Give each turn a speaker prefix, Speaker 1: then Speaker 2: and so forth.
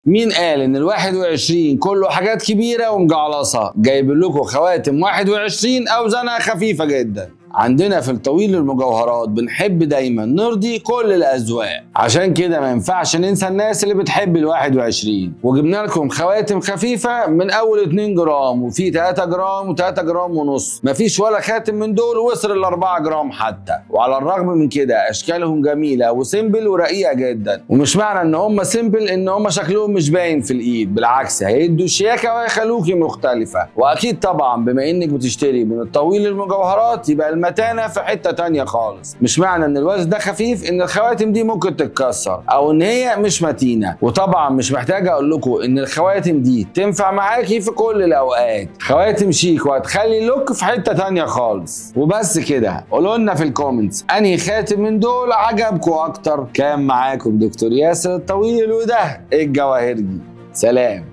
Speaker 1: مين قال ان ال21 كله حاجات كبيره ومجعلصه؟ جايب لكم خواتم 21 اوزانها خفيفه جدا. عندنا في الطويل المجوهرات بنحب دايما نرضي كل الاذواق، عشان كده ما ينفعش ننسى الناس اللي بتحب ال21، وجبنا لكم خواتم خفيفه من اول 2 جرام وفي 3 جرام و3 جرام ونص، مفيش ولا خاتم من دول وصل ل4 جرام حتى. وعلى الرغم من كده اشكالهم جميله وسيمبل ورقيقه جدا، ومش معنى ان هم سيمبل ان هم شكلهم مش باين في الايد، بالعكس هيدوا شياكه وهيخلوكي مختلفه. واكيد طبعا بما انك بتشتري من الطويل المجوهرات يبقى المتانه في حته تانيه خالص. مش معنى ان الوزن ده خفيف ان الخواتم دي ممكن تتكسر او ان هي مش متينه. وطبعا مش محتاج اقول لكم ان الخواتم دي تنفع معاكي في كل الاوقات، خواتم شيك وهتخلي اللوك في حته تانيه خالص. وبس كده، قولوا لنا في الكومنتس انهي خاتم من دول عجبكم اكتر. كان معاكم دكتور ياسر الطويل وده الجواهرجي. سلام.